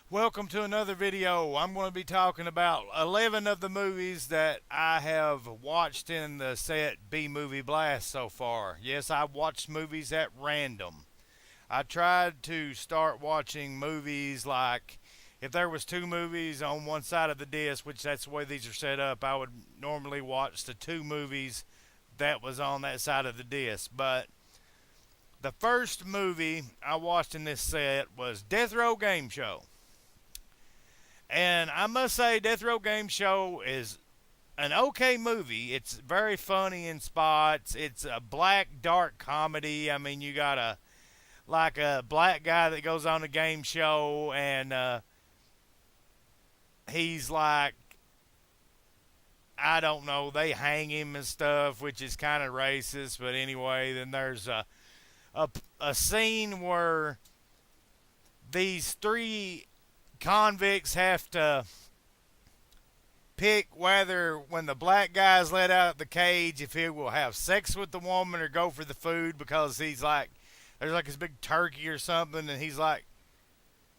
Welcome to another video. I'm going to be talking about 11 of the movies that I have watched in the set B Movie Blast so far. Yes, I watched movies at random. I tried to start watching movies like if there was two movies on one side of the disc, which that's the way these are set up, I would normally watch the two movies that was on that side of the disc. But the first movie I watched in this set was Death Row Game Show. And I must say, Death Row Game Show is an okay movie. It's very funny in spots. It's a black dark comedy. I mean, you got a black guy that goes on a game show, and he's like, I don't know, they hang him and stuff, which is kind of racist. But anyway, then there's a a scene where these three convicts have to pick whether, when the black guy is let out of the cage, if he will have sex with the woman or go for the food, because he's like, there's like this big turkey or something, and he's like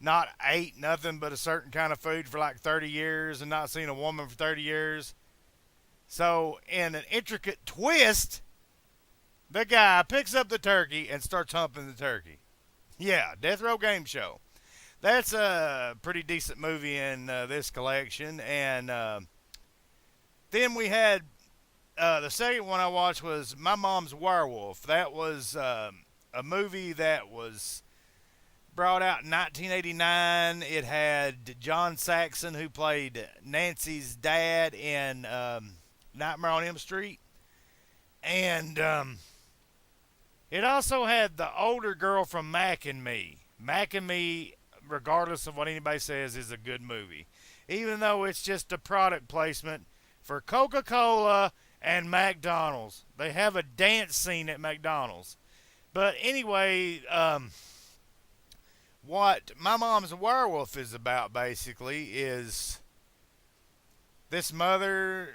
not ate nothing but a certain kind of food for like 30 years and not seen a woman for 30 years. So, in an intricate twist, the guy picks up the turkey and starts humping the turkey. Yeah, Death Row Game Show. That's a pretty decent movie in this collection. And then we had the second one I watched was My Mom's Werewolf. That was a movie that was brought out in 1989. It had John Saxon, who played Nancy's dad in Nightmare on Elm Street. And it also had the older girl from Mac and Me. Mac and Me, regardless of what anybody says, is a good movie. Even though it's just a product placement for Coca Cola and McDonald's. They have a dance scene at McDonald's. But anyway, what My Mom's Werewolf is about basically is this mother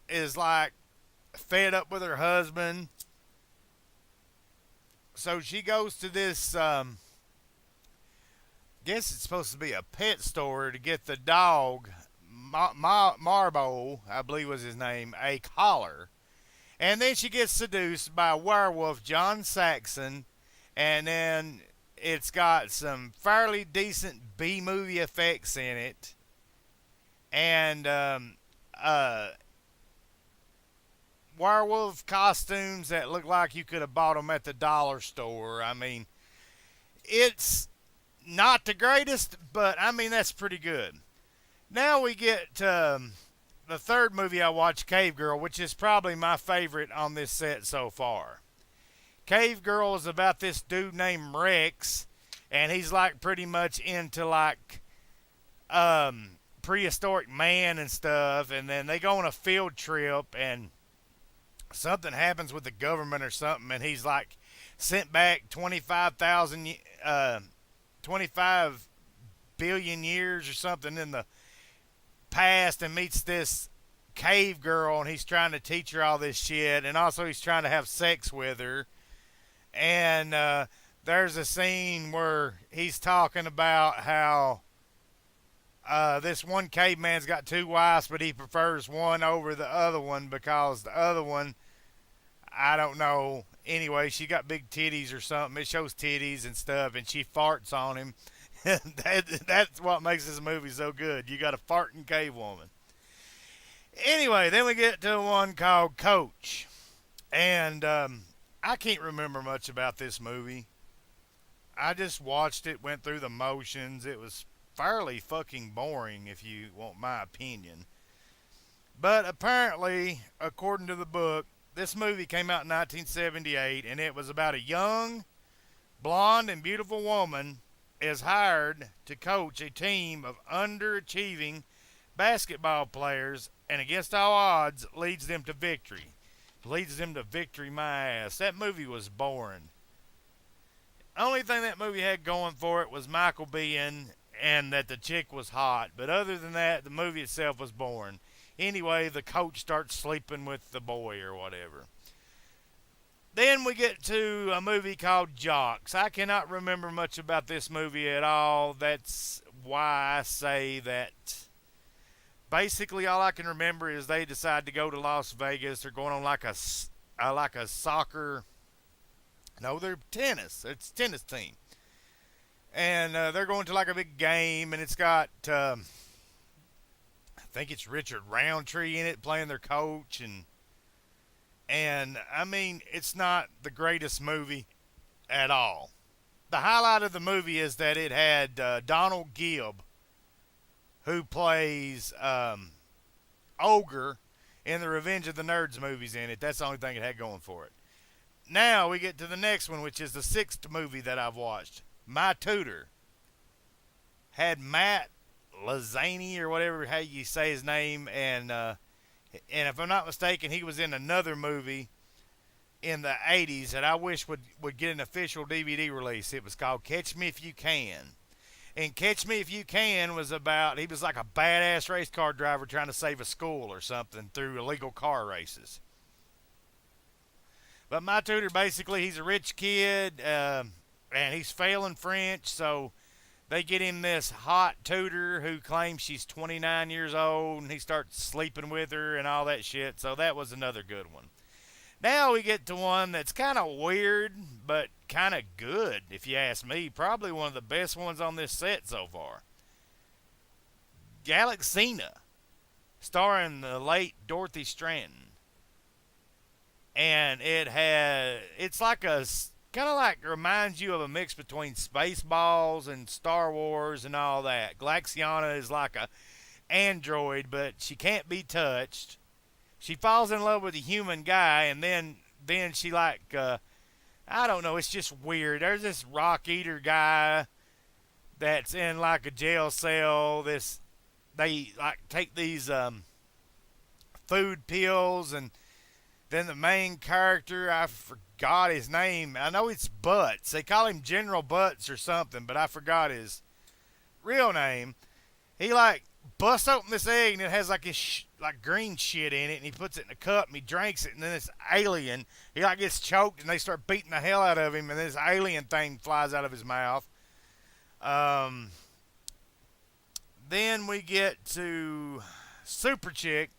is like fed up with her husband. So she goes to this guess it's supposed to be a pet store to get the dog Marbo, I believe was his name, a collar. And then she gets seduced by werewolf John Saxon, and then it's got some fairly decent B movie effects in it, and werewolf costumes that look like you could have bought them at the dollar store. I mean, it's not the greatest, but I mean, that's pretty good. Now we get to the third movie I watched, Cave Girl, which is probably my favorite on this set so far. Cave Girl is about this dude named Rex, and he's like pretty much into like prehistoric man and stuff, and then they go on a field trip, and something happens with the government or something, and he's like sent back 25 billion years or something in the past, and meets this cave girl, and he's trying to teach her all this shit, and also he's trying to have sex with her. And there's a scene where he's talking about how this one caveman's got two wives, but he prefers one over the other one because the other one, I don't know. Anyway, she got big titties or something. It shows titties and stuff, and she farts on him. That's what makes this movie so good. You got a farting cave woman. Anyway, then we get to one called Coach. And I can't remember much about this movie. I just watched it, went through the motions. It was fairly fucking boring, if you want my opinion. But apparently, according to the book, this movie came out in 1978, and it was about a young, blonde, and beautiful woman is hired to coach a team of underachieving basketball players, and against all odds, leads them to victory. Leads them to victory, my ass. That movie was boring. Only thing that movie had going for it was Michael Biehn and that the chick was hot. But other than that, the movie itself was boring. Anyway, the coach starts sleeping with the boy or whatever. Then we get to a movie called Jocks. I cannot remember much about this movie at all. That's why I say that basically all I can remember is they decide to go to Las Vegas. They're going on like a soccer. No, they're tennis. It's a tennis team, and they're going to like a big game, and it's got I think it's Richard Roundtree in it playing their coach, and I mean it's not the greatest movie at all. The highlight of the movie is that it had Donald Gibb, who plays Ogre in the Revenge of the Nerds movies in it. That's the only thing it had going for it. Now we get to the next one, which is the sixth movie that I've watched. My Tutor had Matt Lanzani or whatever how you say his name, and if I'm not mistaken, he was in another movie in the 80s that I wish would get an official DVD release. It was called Catch Me If You Can. And Catch Me If You Can was about, he was like a badass race car driver trying to save a school or something through illegal car races. But My Tutor, basically, he's a rich kid, and he's failing French, so they get him this hot tutor who claims she's 29 years old, and he starts sleeping with her and all that shit, so that was another good one. Now we get to one that's kind of weird, but kind of good, if you ask me. Probably one of the best ones on this set so far. Galaxina, starring the late Dorothy Stranton. And it's like kind of like reminds you of a mix between Spaceballs and Star Wars and all that. Galaxiana is like a android, but she can't be touched. She falls in love with a human guy, and then she I don't know, it's just weird. There's this rock eater guy that's in like a jail cell. They like take these food pills, and then the main character, I forgot his name. I know it's Butts. They call him General Butts or something, but I forgot his real name. He like busts open this egg, and it has like this like green shit in it, and he puts it in a cup and he drinks it, and then this alien, he like gets choked, and they start beating the hell out of him, and this alien thing flies out of his mouth. Then we get to Super Chick.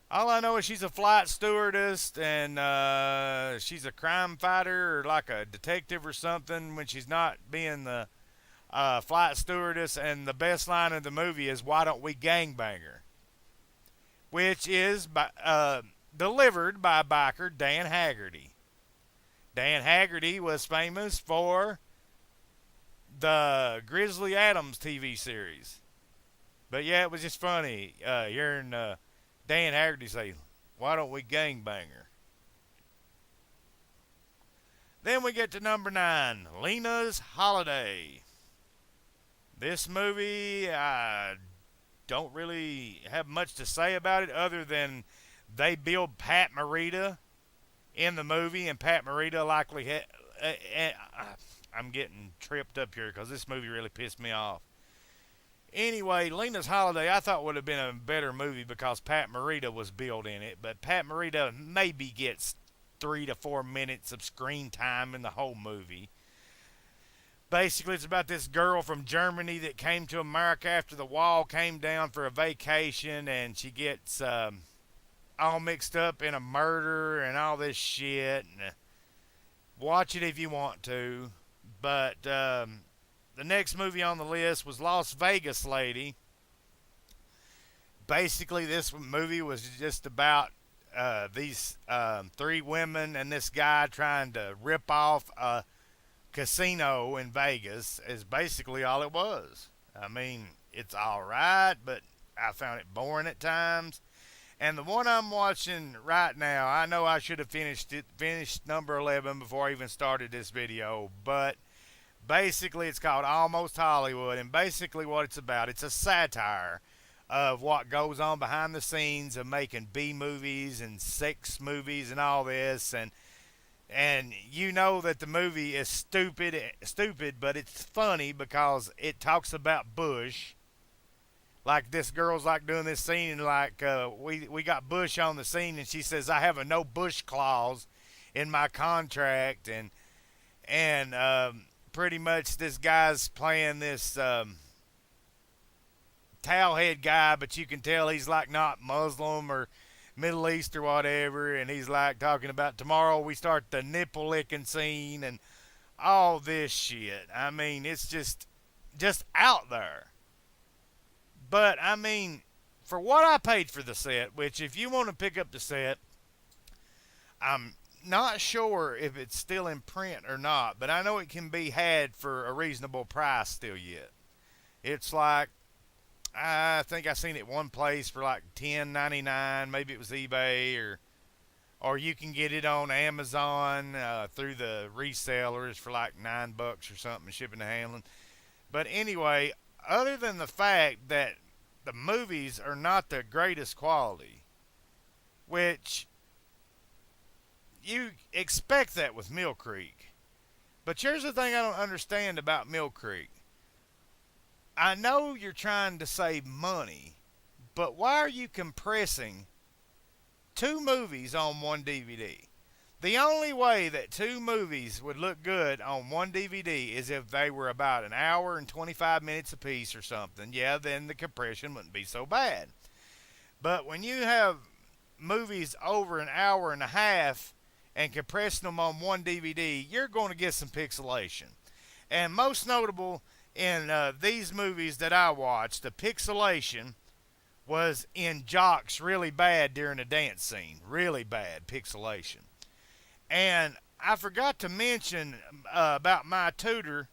All I know is she's a flight stewardess, and she's a crime fighter or like a detective or something when she's not being the flight stewardess. And the best line of the movie is, "Why don't we gangbang her?" Which is delivered by biker Dan Haggerty. Dan Haggerty was famous for the Grizzly Adams TV series. But yeah, it was just funny hearing Dan Haggerty say, "Why don't we gangbang her?" Then we get to number 9, Lena's Holiday. This movie, I don't really have much to say about it other than they build Pat Morita in the movie, and Pat Morita likely I'm getting tripped up here because this movie really pissed me off. Anyway, Lena's Holiday I thought would have been a better movie because Pat Morita was billed in it, but Pat Morita maybe gets 3 to 4 minutes of screen time in the whole movie. Basically, it's about this girl from Germany that came to America after the wall came down for a vacation, and she gets all mixed up in a murder and all this shit. And, watch it if you want to. But the next movie on the list was Las Vegas Lady. Basically, this movie was just about these 3 women and this guy trying to rip off a casino in Vegas is basically all it was. I mean, it's alright, but I found it boring at times. And the one I'm watching right now, I know I should have finished number 11 before I even started this video, but basically it's called Almost Hollywood, and basically what it's about, it's a satire of what goes on behind the scenes of making B movies and sex movies and all this, and you know that the movie is stupid, but it's funny because it talks about Bush. Like this girl's like doing this scene, and like we got Bush on the scene, and she says, "I have a no Bush clause in my contract," and pretty much this guy's playing this towel head guy, but you can tell he's like not Muslim or Middle East or whatever, and he's like talking about tomorrow we start the nipple licking scene and all this shit. I mean, it's just out there. But I mean, for what I paid for the set, which if you want to pick up the set, I'm not sure if it's still in print or not, but I know it can be had for a reasonable price still yet. It's like I think I seen it one place for like $10.99, maybe it was eBay or you can get it on Amazon through the resellers for like $9 or something, shipping and handling. But anyway, other than the fact that the movies are not the greatest quality, which you expect that with Mill Creek. But here's the thing I don't understand about Mill Creek. I know you're trying to save money, but why are you compressing two movies on one DVD? The only way that two movies would look good on one DVD is if they were about an hour and 25 minutes apiece or something. Yeah, then the compression wouldn't be so bad. But when you have movies over an hour and a half and compressing them on one DVD, you're going to get some pixelation. And most notable in these movies that I watched, the pixelation was in Jocks really bad during the dance scene. Really bad pixelation. And I forgot to mention about My Tutor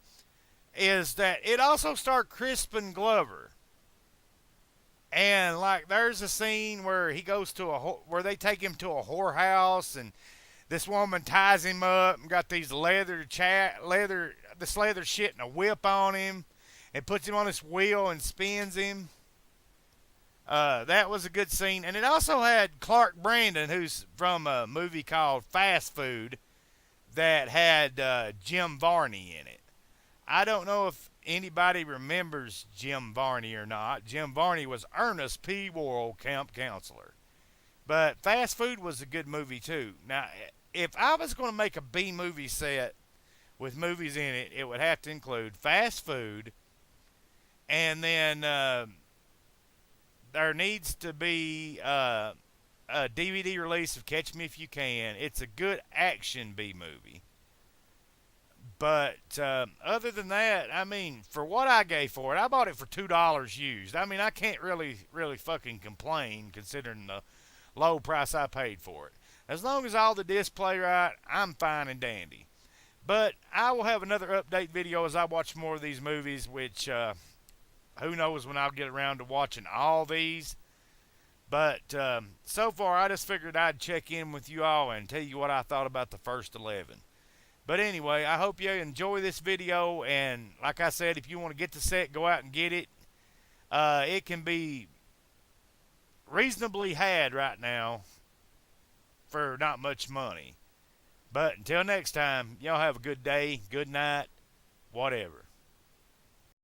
is that it also starred Crispin Glover. And like there's a scene where he goes to where they take him to a whorehouse and this woman ties him up and got these leather shit and a whip on him and puts him on this wheel and spins him. That was a good scene. And it also had Clark Brandon, who's from a movie called Fast Food that had Jim Varney in it. I don't know if anybody remembers Jim Varney or not. Jim Varney was Ernest P. Worrell, camp counselor. But Fast Food was a good movie too. Now, if I was going to make a B movie set with movies in it, it would have to include Fast Food, and then there needs to be a DVD release of Catch Me If You Can. It's a good action B movie. But other than that, I mean, for what I gave for it, I bought it for $2 used. I mean, I can't really fucking complain considering the low price I paid for it. As long as all the discs play right, I'm fine and dandy. But I will have another update video as I watch more of these movies, which who knows when I'll get around to watching all these. But so far, I just figured I'd check in with you all and tell you what I thought about the first 11. But anyway, I hope you enjoy this video. And like I said, if you want to get the set, go out and get it. It can be reasonably had right now for not much money. But until next time, y'all have a good day, good night, whatever.